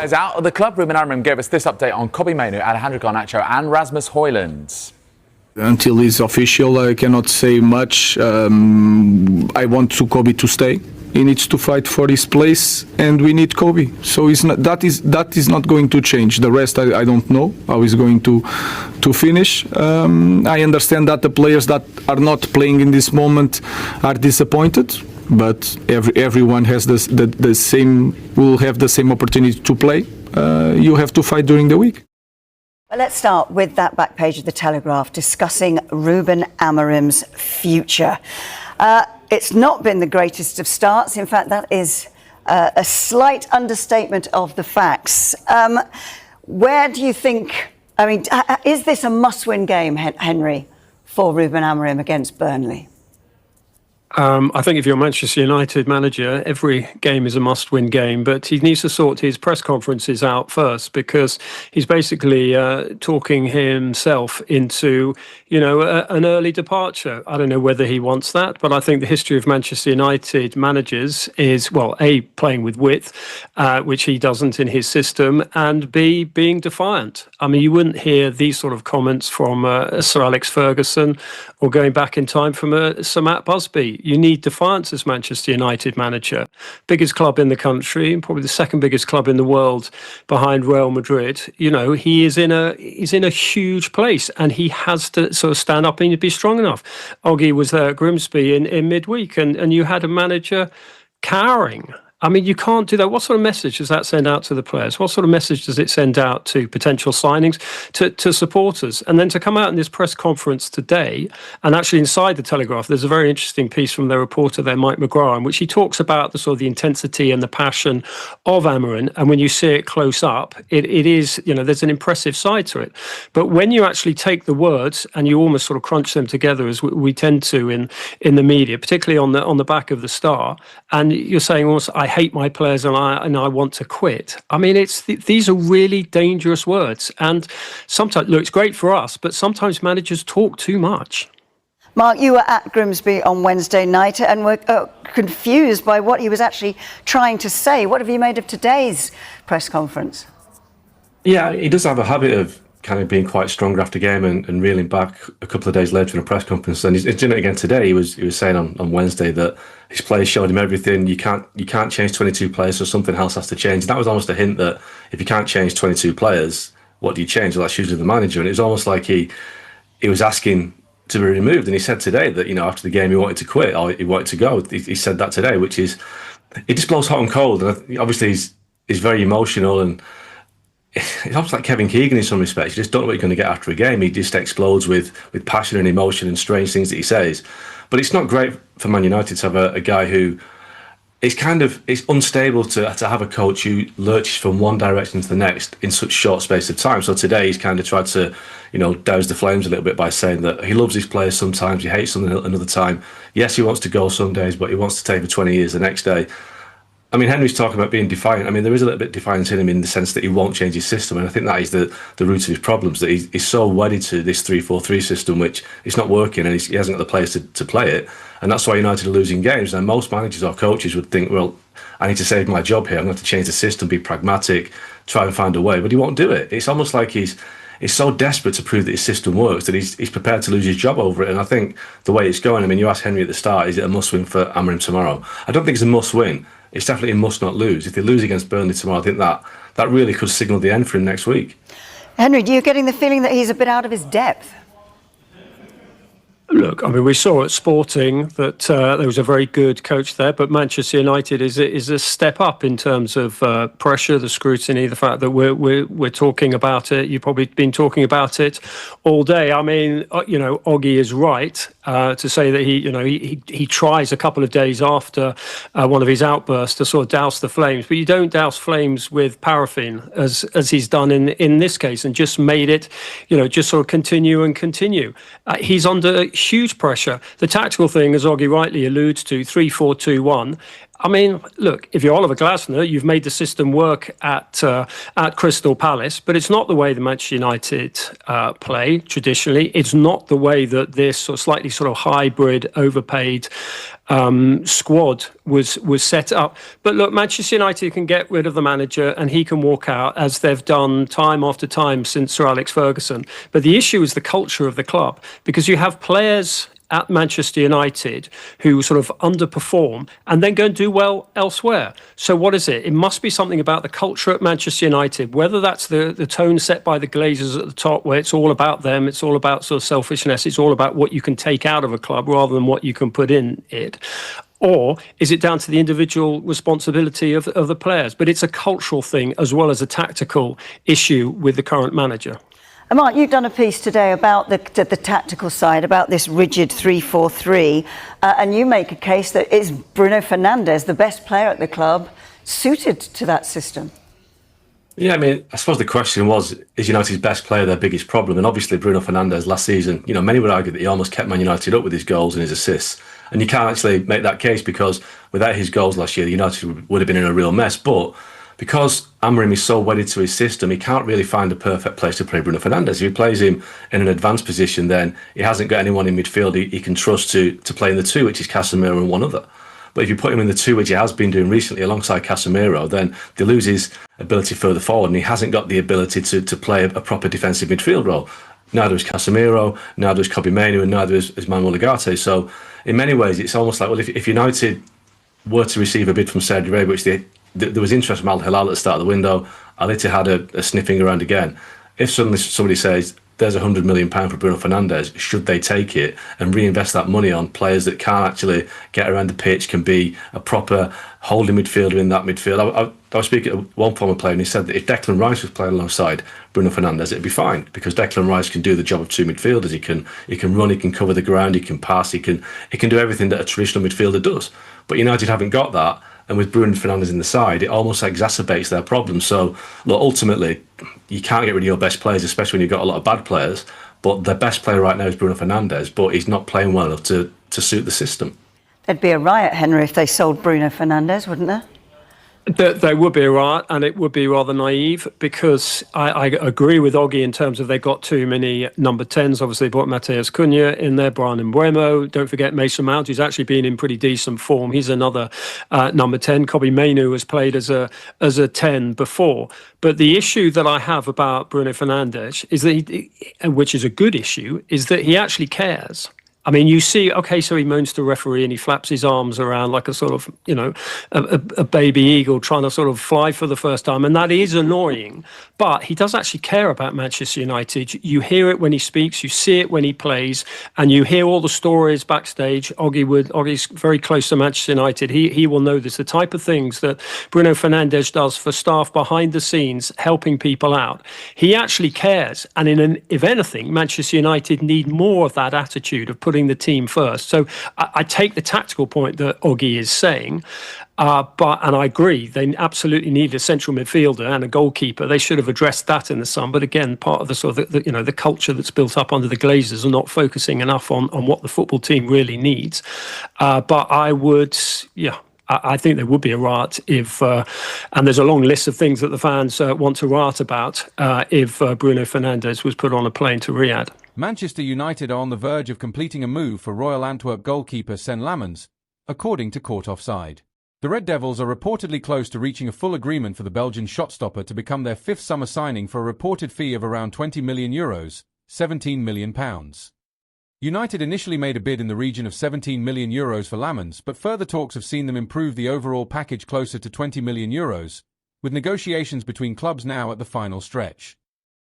As out of the club, Ruben Amorim gave us this update on Kobbie Mainoo, Alejandro Garnacho and Rasmus Højlund. Until it's official, I cannot say much. I want Kobbie to stay. He needs to fight for his place, and we need Kobbie. So that is not going to change. The rest, I don't know how he's going to finish. I understand that the players that are not playing in this moment are disappointed, but everyone has the same. Will have the same opportunity to play. You have to fight during the week. Well, let's start with that back page of the Telegraph discussing Ruben Amorim's future. It's not been the greatest of starts. In fact, that is a slight understatement of the facts. Where do you think, I mean, is this a must-win game, Henry, for Ruben Amorim against Burnley? I think if you're a Manchester United manager, every game is a must-win game, but he needs to sort his press conferences out first, because he's basically talking himself into, an early departure. I don't know whether he wants that, but I think the history of Manchester United managers is, well, A, playing with width, which he doesn't in his system, and B, being defiant. I mean, you wouldn't hear these sort of comments from Sir Alex Ferguson or going back in time from Sir Matt Busby. You need defiance as Manchester United manager. Biggest club in the country, and probably the second biggest club in the world behind Real Madrid. He's in a huge place, and he has to sort of stand up and be strong enough. Oggy was there at Grimsby in midweek, and you had a manager cowering. I mean, you can't do that. What sort of message does that send out to the players? What sort of message does it send out to potential signings, to supporters? And then to come out in this press conference today, and actually inside the Telegraph, there's a very interesting piece from their reporter there, Mike McGrath, in which he talks about the sort of the intensity and the passion of Amorim. And when you see it close up, it is, there's an impressive side to it. But when you actually take the words and you almost sort of crunch them together, as we tend to in the media, particularly on the back of the Star, and you're saying also, I hate my players and I want to quit. I mean, these are really dangerous words. And sometimes, look, it's great for us, but sometimes managers talk too much. Mark, you were at Grimsby on Wednesday night and were confused by what he was actually trying to say. What have you made of today's press conference? Yeah, he does have a habit of kind of being quite stronger after game and reeling back a couple of days later in a press conference. And he's doing it again today. He was saying on Wednesday that his players showed him everything. You can't change 22 players, so something else has to change. And that was almost a hint that if you can't change 22 players, what do you change? Well, that's usually the manager. And it was almost like he was asking to be removed. And he said today that, after the game he wanted to quit or he wanted to go. He said that today, which is, it just blows hot and cold. And obviously he's very emotional, and it's almost like Kevin Keegan in some respects. You just don't know what you're going to get after a game. He just explodes with passion and emotion and strange things that he says. But it's not great for Man United to have a guy who it's unstable to have a coach who lurches from one direction to the next in such short space of time. So today he's kind of tried to, douse the flames a little bit by saying that he loves his players sometimes, he hates them another time. Yes, he wants to go some days, but he wants to stay for 20 years the next day. I mean, Henry's talking about being defiant. I mean, there is a little bit of defiance in him in the sense that he won't change his system. And I think that is the root of his problems, that he's so wedded to this 3-4-3 system, which is not working, and he hasn't got the players to play it. And that's why United are losing games. And most managers or coaches would think, well, I need to save my job here. I'm going to have to change the system, be pragmatic, try and find a way. But he won't do it. It's almost like he's so desperate to prove that his system works that he's prepared to lose his job over it. And I think the way it's going, I mean, you asked Henry at the start, is it a must-win for Amorim tomorrow? I don't think it's a must-win. It's definitely a must not lose. If they lose against Burnley tomorrow, I think that really could signal the end for him next week. Henry, are you getting the feeling that he's a bit out of his depth? Look, I mean, we saw at Sporting that there was a very good coach there, but Manchester United is a step up in terms of pressure, the scrutiny, the fact that we're talking about it. You've probably been talking about it all day. I mean, Oggy is right to say that he tries a couple of days after one of his outbursts to sort of douse the flames, but you don't douse flames with paraffin as he's done in this case, and just made it, just sort of continue and continue. He's under huge pressure. The tactical thing, as Oggy rightly alludes to, 3-4-2-1. I mean, look, if you're Oliver Glasner, you've made the system work at Crystal Palace, but it's not the way the Manchester United play traditionally. It's not the way that this sort of slightly sort of hybrid, overpaid squad was set up. But look, Manchester United can get rid of the manager and he can walk out, as they've done time after time since Sir Alex Ferguson. But the issue is the culture of the club, because you have players at Manchester United who sort of underperform and then go and do well elsewhere. So what is it? It must be something about the culture at Manchester United, whether that's the tone set by the Glazers at the top, where it's all about them, it's all about sort of selfishness, it's all about what you can take out of a club rather than what you can put in it. Or is it down to the individual responsibility of the players? But it's a cultural thing as well as a tactical issue with the current manager. Mark, you've done a piece today about the tactical side, about this rigid 3-4-3, and you make a case that is Bruno Fernandes, the best player at the club, suited to that system. Yeah, I mean, I suppose the question was, is United's best player their biggest problem? And obviously Bruno Fernandes last season, many would argue that he almost kept Man United up with his goals and his assists. And you can't actually make that case, because without his goals last year, United would have been in a real mess. But because Amorim is so wedded to his system, he can't really find a perfect place to play Bruno Fernandes. If he plays him in an advanced position, then he hasn't got anyone in midfield he can trust to play in the two, which is Casemiro and one other. But if you put him in the two, which he has been doing recently alongside Casemiro, then they lose his ability further forward, and he hasn't got the ability to play a proper defensive midfield role. Neither is Casemiro, neither is Kobbie Mainoo, and neither is Manuel Ugarte. So in many ways, it's almost like, well, if United were to receive a bid from Saudi Arabia, which there was interest from Al Hilal at the start of the window, Al Ittihad a sniffing around again. If suddenly somebody says, there's £100 million for Bruno Fernandes, should they take it and reinvest that money on players that can't actually get around the pitch, can be a proper holding midfielder in that midfield? I was speaking to one former player, and he said that if Declan Rice was playing alongside Bruno Fernandes, it'd be fine, because Declan Rice can do the job of two midfielders. He can run, he can cover the ground, he can pass, he can do everything that a traditional midfielder does. But United haven't got that. And with Bruno Fernandes in the side, it almost exacerbates their problems. So, look, ultimately, you can't get rid of your best players, especially when you've got a lot of bad players. But their best player right now is Bruno Fernandes, but he's not playing well enough to suit the system. There'd be a riot, Henry, if they sold Bruno Fernandes, wouldn't there? There would be a riot, and it would be rather naive, because I agree with Oggy in terms of they got too many number 10s. Obviously, they brought Mateus Cunha in there, Brian Mbeumo. Don't forget Mason Mount, who's actually been in pretty decent form. He's another number 10. Kobbie Mainoo has played as a 10 before. But the issue that I have about Bruno Fernandes is that which is a good issue, is that he actually cares. I mean, you see, okay, so he moans to the referee and he flaps his arms around like a sort of, a baby eagle trying to sort of fly for the first time. And that is annoying. But he does actually care about Manchester United. You hear it when he speaks, you see it when he plays, and you hear all the stories backstage. Oggy's very close to Manchester United. He will know this. The type of things that Bruno Fernandes does for staff behind the scenes, helping people out. He actually cares. And if anything, Manchester United need more of that attitude of putting the team first. So I take the tactical point that Oggy is saying, and I agree, they absolutely need a central midfielder and a goalkeeper. They should have addressed that in the summer. But again, part of the sort of the culture that's built up under the Glazers are not focusing enough on what the football team really needs. But I think there would be a riot if, and there's a long list of things that the fans want to riot about if Bruno Fernandes was put on a plane to Riyadh. Manchester United are on the verge of completing a move for Royal Antwerp goalkeeper Sen Lammens, according to Court Offside. The Red Devils are reportedly close to reaching a full agreement for the Belgian shot-stopper to become their fifth summer signing for a reported fee of around €20 million, £17 million. United initially made a bid in the region of €17 million for Lammens, but further talks have seen them improve the overall package closer to €20 million, with negotiations between clubs now at the final stretch.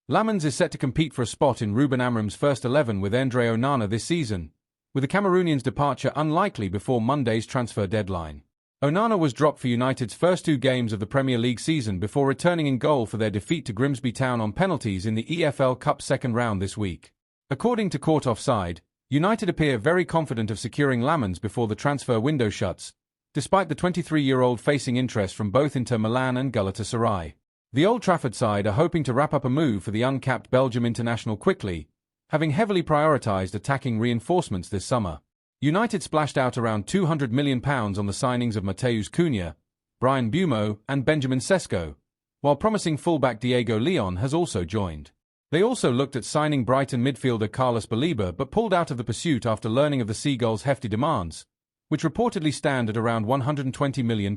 Lammens is set to compete for a spot in Ruben Amorim's first 11 with Andre Onana this season, with the Cameroonian's departure unlikely before Monday's transfer deadline. Onana was dropped for United's first two games of the Premier League season before returning in goal for their defeat to Grimsby Town on penalties in the EFL Cup second round this week. According to Court Offside, United appear very confident of securing Lammens before the transfer window shuts, despite the 23-year-old facing interest from both Inter Milan and Galatasaray. The Old Trafford side are hoping to wrap up a move for the uncapped Belgium international quickly, having heavily prioritised attacking reinforcements this summer. United splashed out around £200 million on the signings of Mateus Cunha, Brian Mbeumo and Benjamin Sesko, while promising fullback Diego Leon has also joined. They also looked at signing Brighton midfielder Carlos Baleba but pulled out of the pursuit after learning of the Seagulls' hefty demands, which reportedly stand at around £120 million.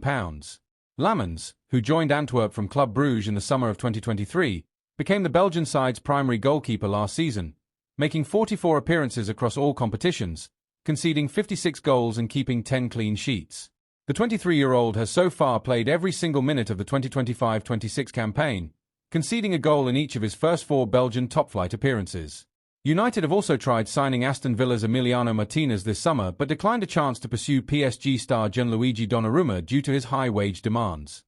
Lammens, who joined Antwerp from Club Brugge in the summer of 2023, became the Belgian side's primary goalkeeper last season, making 44 appearances across all competitions, conceding 56 goals and keeping 10 clean sheets. The 23-year-old has so far played every single minute of the 2025-26 campaign, conceding a goal in each of his first 4 Belgian top-flight appearances. United have also tried signing Aston Villa's Emiliano Martinez this summer but declined a chance to pursue PSG star Gianluigi Donnarumma due to his high wage demands.